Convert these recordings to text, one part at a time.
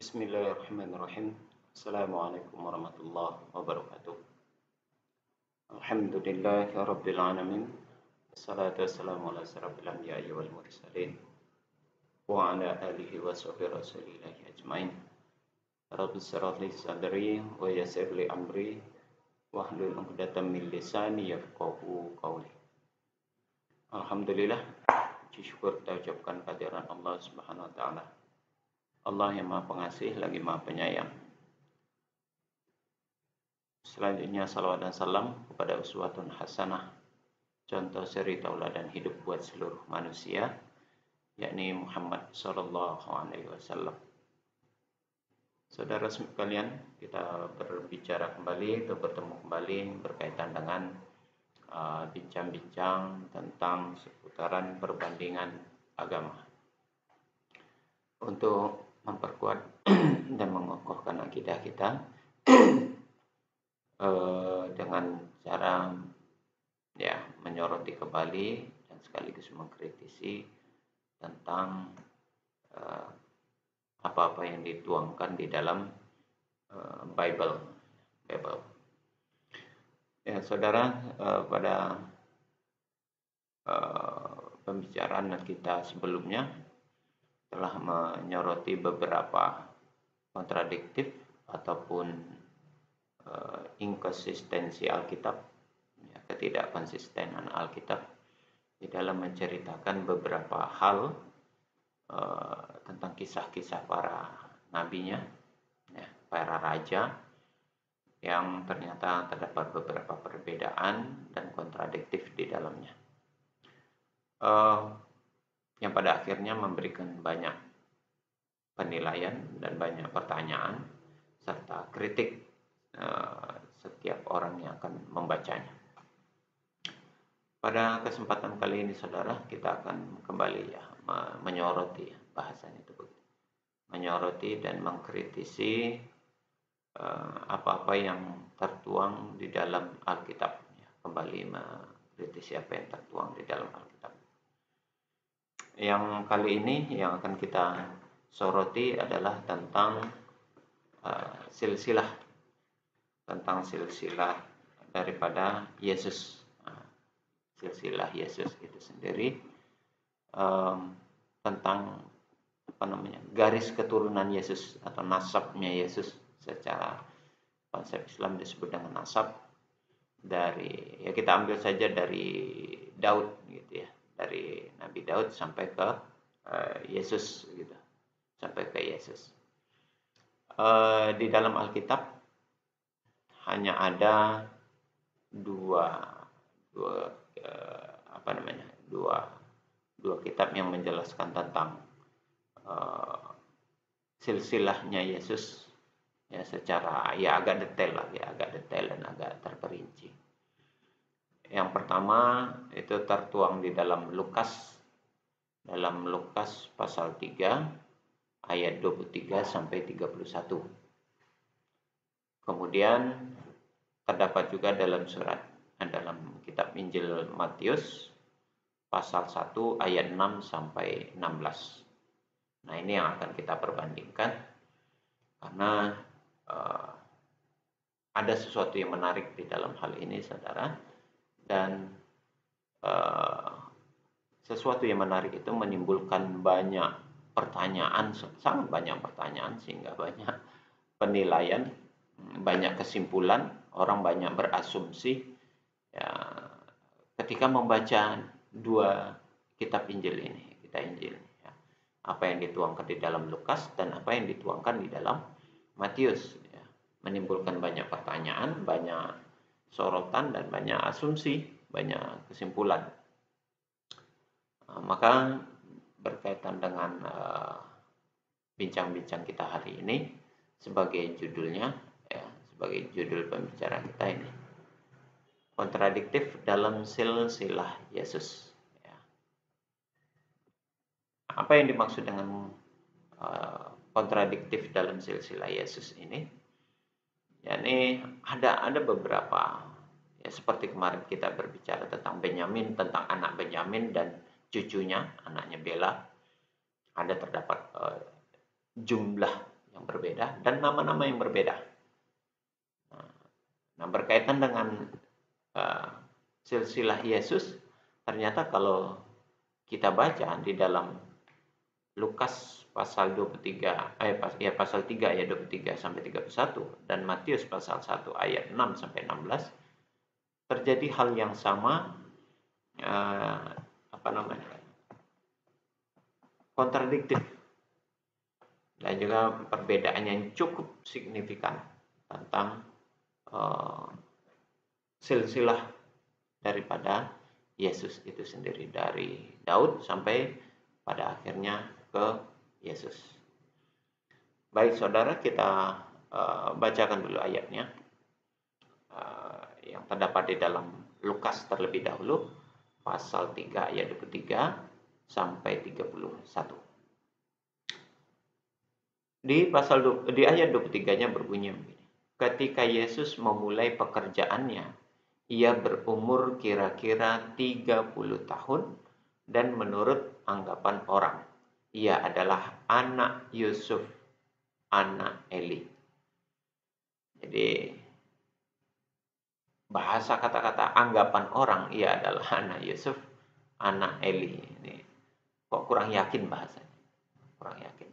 Bismillahirrahmanirrahim. Assalamualaikum warahmatullahi wabarakatuh. Alhamdulillahi rabbil alamin. Wassalatu wassalamu ala asyrafil anbiya'i wal mursalin wa ala alihi wa sahbihi rasulillahi ajmain. Rabbi shrah li sadri wa yassir li amri wahlul 'uqdatam min lisani yafqahu qawli. Alhamdulillah, puji syukur kita ucapkan kehadiran Allah Subhanahu wa taala. Allah yang Maha Pengasih lagi Maha Penyayang. Selanjutnya salawat dan salam kepada uswatun hasanah, contoh suri tauladan hidup buat seluruh manusia, yakni Muhammad sallallahu alaihi wasallam. Saudara sekalian, kita berbicara kembali atau bertemu kembali berkaitan dengan bincang-bincang tentang seputaran perbandingan agama. Untuk memperkuat dan mengokohkan akidah kita dengan cara menyoroti kembali dan sekaligus mengkritisi tentang apa-apa yang dituangkan di dalam Bible. Ya, saudara, pada pembicaraan kita sebelumnya telah menyoroti beberapa kontradiktif ataupun inkonsistensi Alkitab, ketidakkonsistenan Alkitab di dalam menceritakan beberapa hal tentang kisah-kisah para nabinya, para raja, yang ternyata terdapat beberapa perbedaan dan kontradiktif di dalamnya. Yang pada akhirnya memberikan banyak penilaian dan banyak pertanyaan serta kritik setiap orang yang akan membacanya. Pada kesempatan kali ini, saudara, kita akan kembali menyoroti, bahasanya itu begitu, menyoroti dan mengkritisi apa-apa yang tertuang di dalam Alkitab, kembali mengkritisi apa yang tertuang di dalam Alkitab. Yang kali ini yang akan kita soroti adalah tentang silsilah daripada Yesus. Silsilah Yesus itu sendiri tentang garis keturunan Yesus atau nasabnya Yesus. Secara konsep Islam disebut dengan nasab, dari kita ambil saja dari Daud gitu ya, dari Nabi Daud sampai ke Yesus gitu, sampai ke Yesus. Di dalam Alkitab hanya ada dua kitab yang menjelaskan tentang silsilahnya Yesus, secara agak detail dan agak terperinci. Yang pertama itu tertuang di dalam Lukas pasal 3 ayat 23 sampai 31. Kemudian terdapat juga dalam kitab Injil Matius pasal 1 ayat 6 sampai 16. Nah, ini yang akan kita perbandingkan karena ada sesuatu yang menarik di dalam hal ini, saudara, dan sesuatu yang menarik itu menimbulkan banyak pertanyaan, sangat banyak pertanyaan, sehingga banyak penilaian, banyak kesimpulan, orang banyak berasumsi ketika membaca dua kitab Injil ini, apa yang dituangkan di dalam Lukas dan apa yang dituangkan di dalam Matius, menimbulkan banyak pertanyaan, banyak sorotan dan banyak asumsi, banyak kesimpulan. Maka berkaitan dengan bincang-bincang kita hari ini, sebagai judulnya, sebagai judul pembicaraan kita ini, kontradiktif dalam silsilah Yesus. Apa yang dimaksud dengan kontradiktif dalam silsilah Yesus ini? Yakni ada beberapa, seperti kemarin kita berbicara tentang Benyamin, tentang anak Benyamin dan cucunya, anaknya Bela. Ada terdapat jumlah yang yang berbeda dan nama-nama yang berbeda. Nah, berkaitan dengan silsilah Yesus, ternyata kalau kita baca di dalam Lukas pasal 23 pasal 3 ayat 23 sampai 31 dan Matius pasal 1 ayat 6 sampai 16 terjadi hal yang sama, kontradiktif dan juga perbedaan yang cukup signifikan tentang silsilah daripada Yesus itu sendiri, dari Daud sampai pada akhirnya ke Yesus. Baik saudara, kita bacakan dulu ayatnya yang terdapat di dalam Lukas terlebih dahulu, pasal 3 ayat 23 sampai 31. Di ayat 23-nya berbunyi begini. Ketika Yesus memulai pekerjaannya, ia berumur kira-kira 30 tahun dan menurut anggapan orang, ia adalah anak Yusuf, anak Eli. Jadi bahasa kata-kata anggapan orang, ia adalah anak Yusuf, anak Eli. Ini kok kurang yakin bahasanya, kurang yakin.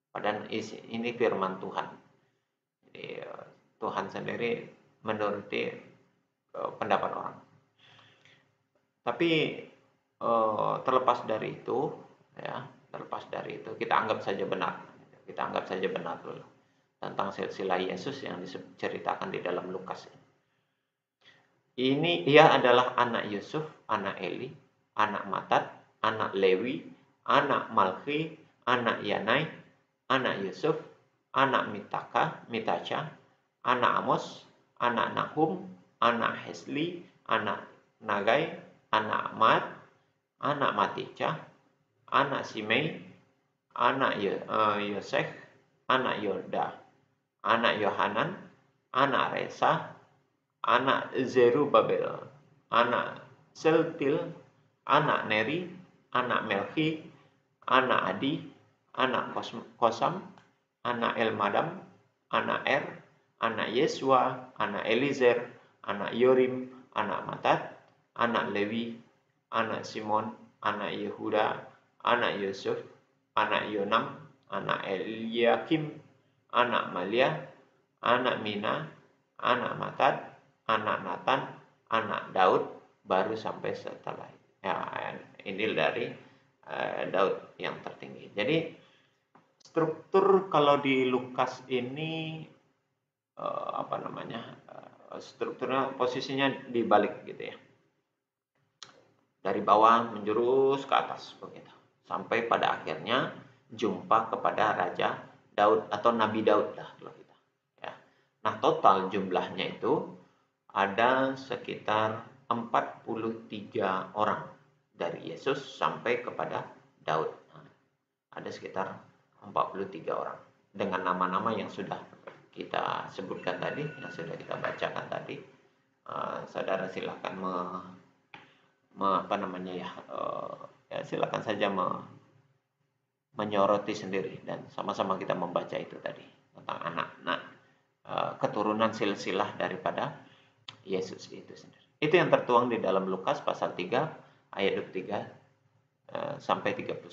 Padahal ini firman Tuhan. Jadi Tuhan sendiri menuruti pendapat orang. Tapi terlepas dari itu, kita anggap saja benar. Kita anggap saja benar dulu tentang silsilah Yesus yang diceritakan di dalam Lukas ini. Ini ia adalah anak Yusuf, anak Eli, anak Matat, anak Lewi, anak Malki, anak Yanai, anak Yusuf, anak Mitaca, anak Amos, anak Nahum, anak Hesli, anak Nagai, anak Mat, anak Matica, anak Simei, anak Yosef, anak Yoda, anak Yohanan, anak Resa, anak Zerubabel, anak Seltil, anak Neri, anak Melki, anak Adi, anak Kosam, anak Elmadam, anak anak Yesua, anak Elizer, anak Yorim, anak Matat, anak Lewi, anak Simon, anak Yehuda, anak Yusuf, anak Yonam, anak Eliakim, anak Malia, anak Mina, anak Matat, anak Natan, anak Daud, baru sampai setelah ini dari Daud yang tertinggi. Jadi struktur kalau di Lukas ini strukturnya posisinya dibalik gitu ya, dari bawah menjurus ke atas begitu, sampai pada akhirnya jumpa kepada Raja Daud atau Nabi Daud lah kalau kita ya. Nah, total jumlahnya itu ada sekitar 43 orang dari Yesus sampai kepada Daud. Nah, ada sekitar 43 orang dengan nama-nama yang sudah kita sebutkan tadi, yang sudah kita bacakan tadi. Saudara silakan silakan saja menyoroti sendiri dan sama-sama kita membaca itu tadi tentang anak-anak keturunan silsilah daripada Yesus itu sendiri. Itu yang tertuang di dalam Lukas pasal 3 ayat 23 sampai 31.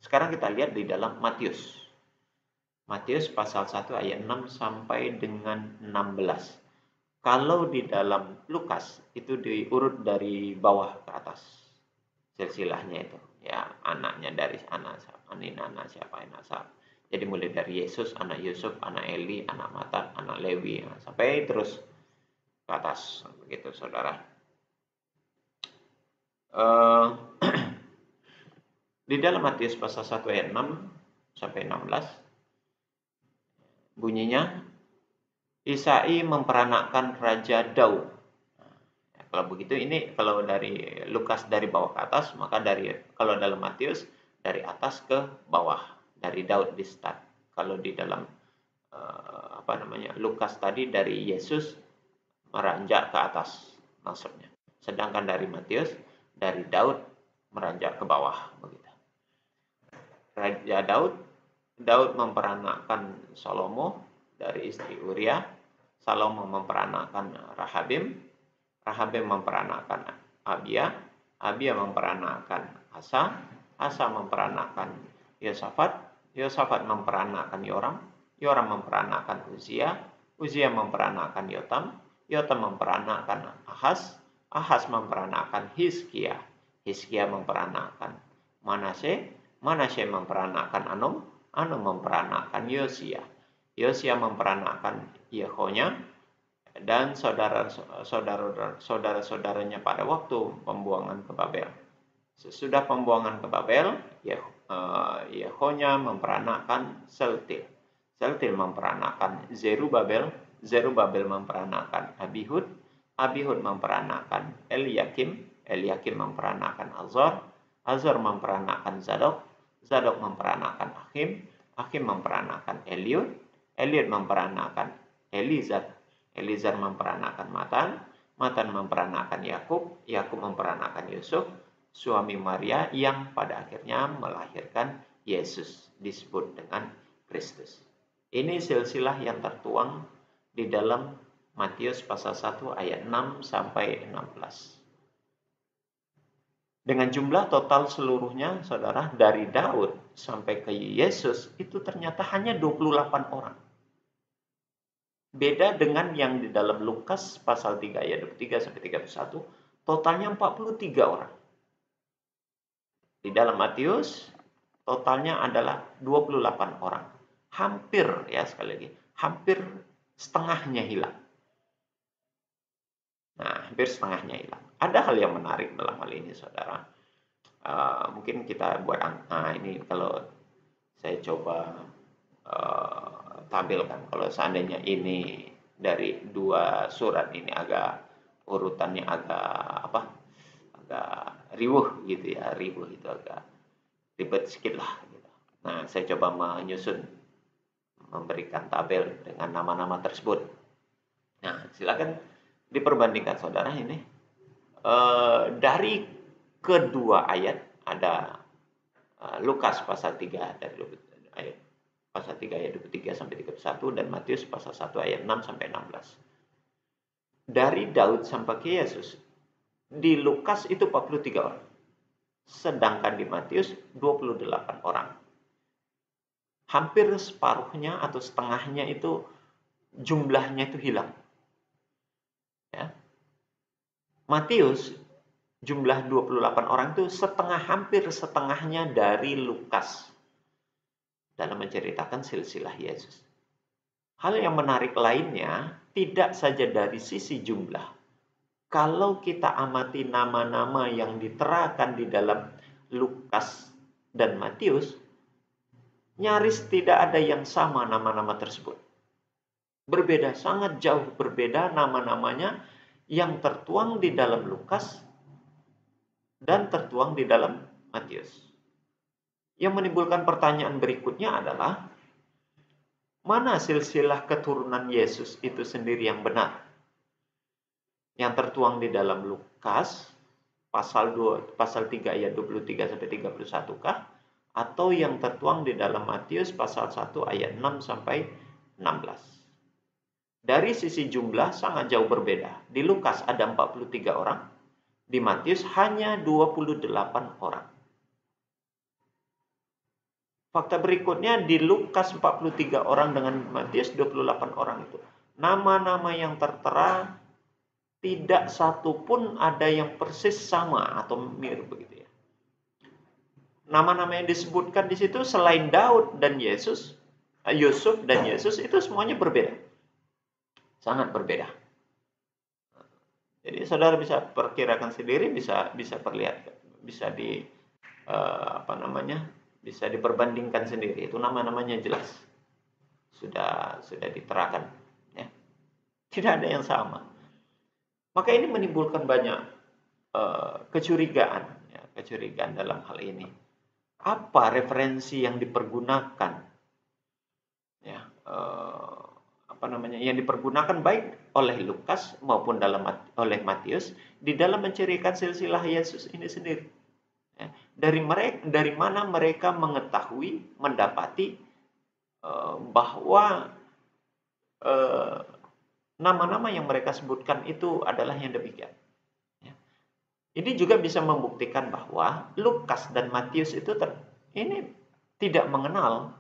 Sekarang kita lihat di dalam Matius. Matius pasal 1 ayat 6 sampai dengan 16. Kalau di dalam Lukas itu diurut dari bawah ke atas silsilahnya itu. Ya, anaknya dari anak siapa. Jadi mulai dari Yesus, anak Yusuf, anak Eli, anak Matat, anak Lewi, sampai terus ke atas begitu saudara. Di dalam Matius pasal 1 ayat 6 sampai 16 bunyinya, Isai memperanakkan Raja Daud. Nah, kalau begitu ini kalau dari Lukas dari bawah ke atas, maka kalau dalam Matius dari atas ke bawah, dari Daud di start. Kalau di dalam Lukas tadi dari Yesus meranjak ke atas maksudnya. Sedangkan dari Matius dari Daud meranjak ke bawah begitu. Raja Daud Daud memperanakkan Salomo dari istri Uria, Salomo memperanakkan Rahabim, Rahabim memperanakkan Abia, Abia memperanakkan Asa, Asa memperanakkan Yosafat, Yosafat memperanakkan Yoram, Yoram memperanakkan Uzia, Uzia memperanakkan Yotam, Yotam memperanakkan Ahaz, Ahaz memperanakkan Hizkia, Hizkia memperanakkan Manasye, Manasye memperanakkan Anum, Anum memperanakkan Yosia, Yosia memperanakkan Yehonya, dan saudara-saudaranya pada waktu pembuangan ke Babel. Sesudah pembuangan ke Babel, Yehonya memperanakkan Seltil. Seltil memperanakkan Zerubabel. Zerubabel memperanakkan Abihud. Abihud memperanakkan Eliakim. Eliakim memperanakkan Azor. Azor memperanakkan Zadok. Zadok memperanakkan Akhim. Akhim memperanakkan Eliud. Eliud memperanakkan Elizar. Elizar memperanakkan Matan. Matan memperanakkan Yakub. Yakub memperanakkan Yusuf, suami Maria yang pada akhirnya melahirkan Yesus, disebut dengan Kristus. Ini silsilah yang tertuang di dalam Matius pasal 1 ayat 6 sampai 16. Dengan jumlah total seluruhnya, saudara, dari Daud sampai ke Yesus itu ternyata hanya 28 orang. Beda dengan yang di dalam Lukas pasal 3 ayat 23 sampai 31, totalnya 43 orang. Di dalam Matius totalnya adalah 28 orang. Hampir, ya sekali lagi, hampir setengahnya hilang. Nah, hampir setengahnya hilang. Ada hal yang menarik dalam hal ini, saudara. Mungkin kita buat ini kalau saya coba tampilkan. Kalau seandainya ini dari dua surat ini agak urutannya agak riuh gitu ya, riuh itu agak ribet sedikit lah gitu. Nah, saya coba memberikan tabel dengan nama-nama tersebut. Nah, silakan diperbandingkan, saudara. Ini dari kedua ayat ada Lukas pasal 3 dari ayat pasal 3 ayat 23 sampai 31 dan Matius pasal 1 ayat 6 sampai 16. Dari Daud sampai ke Yesus di Lukas itu 43 orang. Sedangkan di Matius 28 orang. Hampir separuhnya atau setengahnya itu jumlahnya itu hilang. Ya. Matius jumlah 28 orang itu hampir setengahnya dari Lukas dalam menceritakan silsilah Yesus. Hal yang menarik lainnya, tidak saja dari sisi jumlah. Kalau kita amati nama-nama yang diterakan di dalam Lukas dan Matius, nyaris tidak ada yang sama nama-nama tersebut. Berbeda, sangat jauh berbeda nama-namanya yang tertuang di dalam Lukas dan tertuang di dalam Matius. Yang menimbulkan pertanyaan berikutnya adalah, mana silsilah keturunan Yesus itu sendiri yang benar? Yang tertuang di dalam Lukas pasal 3 ayat 23 sampai 31 kah? Atau yang tertuang di dalam Matius pasal 1 ayat 6 sampai 16? Dari sisi jumlah sangat jauh berbeda. Di Lukas ada 43 orang, di Matius hanya 28 orang. Fakta berikutnya, di Lukas 43 orang dengan Matius 28 orang itu. Nama-nama yang tertera tidak satu pun ada yang persis sama atau mirip begitu ya. Nama-nama yang disebutkan di situ selain Daud dan Yesus, Yusuf dan Yesus itu semuanya berbeda. Sangat berbeda. Jadi saudara bisa perkirakan sendiri, bisa perlihatkan, bisa bisa diperbandingkan sendiri. Itu nama-namanya jelas sudah diterakan, ya. Tidak ada yang sama. Maka ini menimbulkan banyak kecurigaan, ya, kecurigaan dalam hal ini. Apa referensi yang dipergunakan, ya, yang dipergunakan baik oleh Lukas maupun oleh Matius di dalam menceritakan silsilah Yesus ini sendiri. Ya, dari mana mereka mengetahui, mendapati bahwa nama-nama yang mereka sebutkan itu adalah yang demikian. Ya. Ini juga bisa membuktikan bahwa Lukas dan Matius itu ini tidak mengenal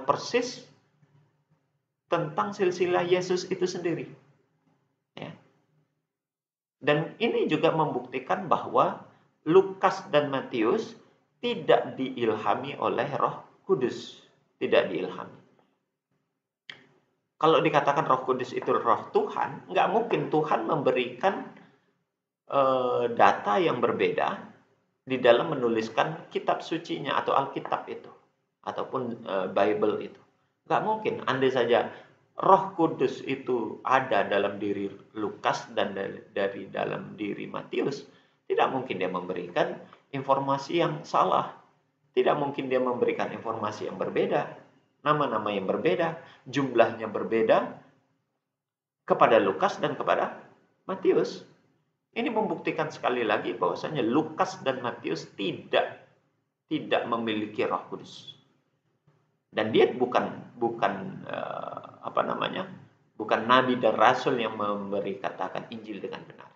persis tentang silsilah Yesus itu sendiri. Ya. Dan ini juga membuktikan bahwa Lukas dan Matius tidak diilhami oleh Roh Kudus, tidak diilhami. Kalau dikatakan Roh Kudus itu Roh Tuhan, nggak mungkin Tuhan memberikan data yang berbeda di dalam menuliskan kitab sucinya atau Alkitab itu, ataupun Bible itu. Nggak mungkin. Andai saja Roh Kudus itu ada dalam diri Lukas dan dari dalam diri Matius, tidak mungkin dia memberikan informasi yang salah. Tidak mungkin dia memberikan informasi yang berbeda. Nama-nama yang berbeda, jumlahnya berbeda kepada Lukas dan kepada Matius. Ini membuktikan sekali lagi bahwasanya Lukas dan Matius tidak memiliki Roh Kudus. Dan dia bukan nabi dan rasul yang memberi katakan Injil dengan benar.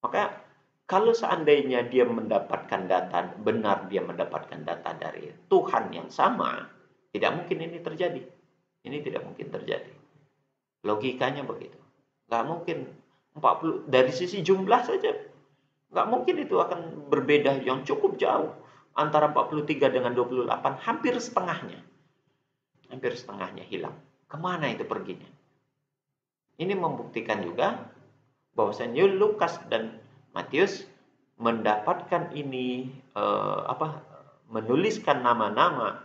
Maka kalau seandainya dia mendapatkan data benar, dia mendapatkan data dari Tuhan yang sama, tidak mungkin ini terjadi. Ini tidak mungkin terjadi. Logikanya begitu. Nggak mungkin 40 dari sisi jumlah saja. Nggak mungkin itu akan berbeda yang cukup jauh. Antara 43 dengan 28, hampir setengahnya. Hampir setengahnya hilang. Kemana itu perginya? Ini membuktikan juga bahwasanya Lukas dan Matius mendapatkan ini menuliskan nama-nama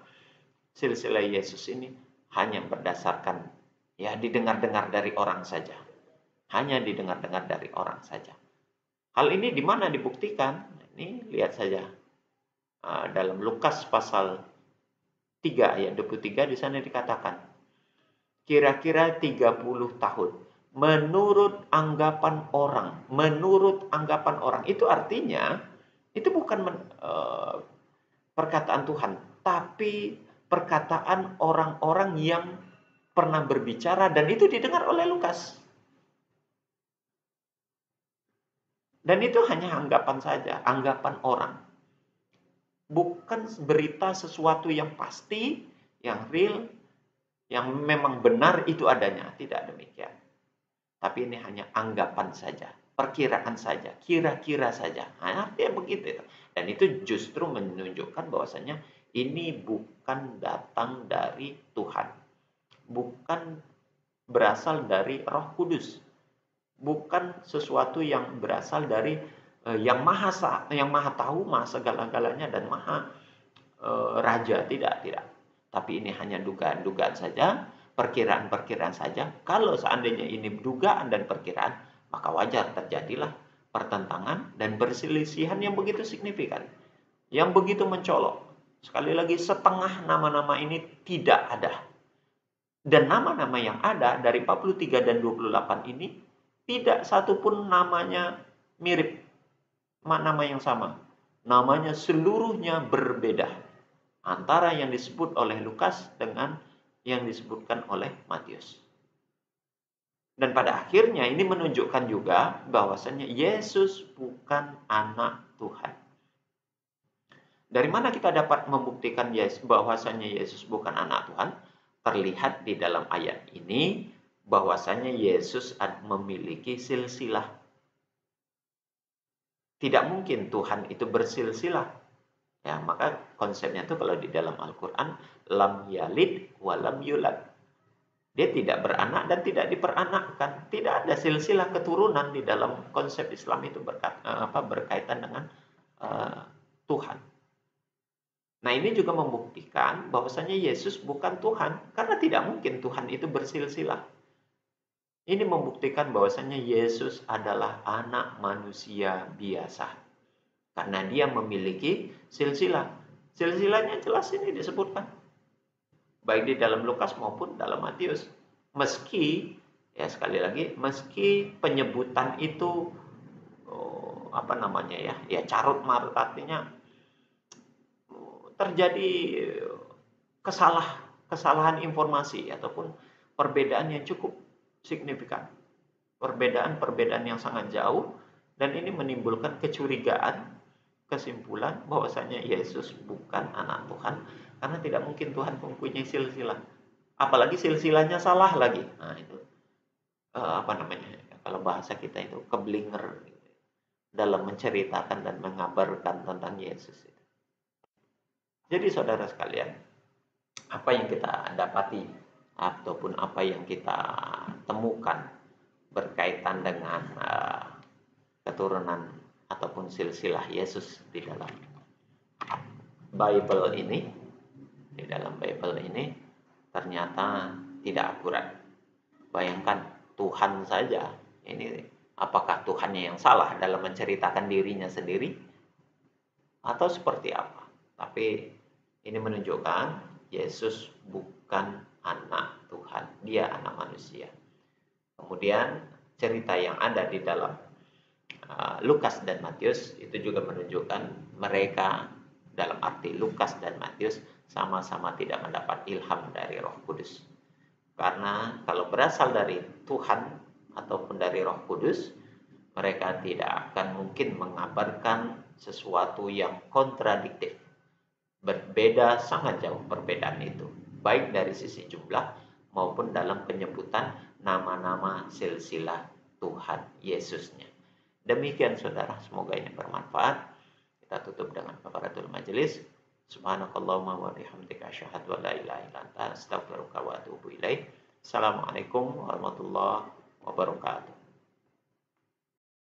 silsilah Yesus ini hanya berdasarkan didengar-dengar dari orang saja. Hanya didengar-dengar dari orang saja. Hal ini di mana dibuktikan? Ini lihat saja dalam Lukas pasal 3 ayat 23 di sana dikatakan kira-kira 30 tahun. Menurut anggapan orang, itu artinya itu bukan perkataan Tuhan, tapi perkataan orang-orang yang pernah berbicara dan itu didengar oleh Lukas. Dan itu hanya anggapan saja, anggapan orang. Bukan berita sesuatu yang pasti, yang real, yang memang benar itu adanya, tidak demikian. Tapi ini hanya anggapan saja, perkiraan saja, kira-kira saja. Nah, artinya begitu. Dan itu justru menunjukkan bahwasanya ini bukan datang dari Tuhan. Bukan berasal dari Roh Kudus. Bukan sesuatu yang berasal dari yang maha tahu, maha segala-galanya dan maha raja. Tidak. Tapi ini hanya dugaan-dugaan saja. Perkiraan-perkiraan saja. Kalau seandainya ini dugaan dan perkiraan, maka wajar terjadilah pertentangan dan perselisihan yang begitu signifikan, yang begitu mencolok. Sekali lagi, setengah nama-nama ini tidak ada. Dan nama-nama yang ada dari 43 dan 28 ini, tidak satu pun namanya mirip, nama yang sama. Namanya seluruhnya berbeda. Antara yang disebut oleh Lukas dengan yang disebutkan oleh Matius. Dan pada akhirnya ini menunjukkan juga bahwasannya Yesus bukan anak Tuhan. Dari mana kita dapat membuktikan bahwasannya Yesus bukan anak Tuhan? Terlihat di dalam ayat ini bahwasannya Yesus memiliki silsilah. Tidak mungkin Tuhan itu bersilsilah. Ya, maka konsepnya itu kalau di dalam Al-Quran, lam yalid walam yulad. Dia tidak beranak dan tidak diperanakkan. Tidak ada silsilah keturunan di dalam konsep Islam itu berkaitan dengan Tuhan. Nah, ini juga membuktikan bahwasanya Yesus bukan Tuhan. Karena tidak mungkin Tuhan itu bersilsilah. Ini membuktikan bahwasanya Yesus adalah anak manusia biasa. Karena dia memiliki silsilah. Silsilahnya jelas ini disebutkan. Baik di dalam Lukas maupun dalam Matius. Meski, sekali lagi, meski penyebutan itu, carut marut artinya, terjadi kesalahan informasi ataupun perbedaan yang cukup signifikan. Perbedaan-perbedaan yang sangat jauh, dan ini menimbulkan kecurigaan, kesimpulan bahwasanya Yesus bukan anak Tuhan karena tidak mungkin Tuhan mempunyai silsilah. Apalagi silsilahnya salah lagi. Nah, itu apa namanya? Kalau bahasa kita itu keblinger gitu, dalam menceritakan dan mengabarkan tentang Yesus itu. Jadi saudara sekalian, apa yang kita dapati ataupun apa yang kita temukan berkaitan dengan keturunan ataupun silsilah Yesus di dalam Bible ini ternyata tidak akurat. Bayangkan Tuhan saja, ini apakah Tuhannya yang salah dalam menceritakan dirinya sendiri atau seperti apa? Tapi ini menunjukkan Yesus bukan anak Tuhan, dia anak manusia. Kemudian cerita yang ada di dalam Lukas dan Matius itu juga menunjukkan mereka, dalam arti Lukas dan Matius, sama-sama tidak mendapat ilham dari Roh Kudus. Karena kalau berasal dari Tuhan ataupun dari Roh Kudus, mereka tidak akan mungkin mengabarkan sesuatu yang kontradiktif. Berbeda, sangat jauh perbedaan itu, baik dari sisi jumlah maupun dalam penyebutan nama-nama silsilah Tuhan Yesusnya. Demikian saudara, semoga ini bermanfaat. Kita tutup dengan kafaratul majelis. Subhanakallahumma wa bihamdika asyhadu an la ilaha illa anta astaghfiruka wa atubu ilaik. Assalamualaikum warahmatullahi wabarakatuh.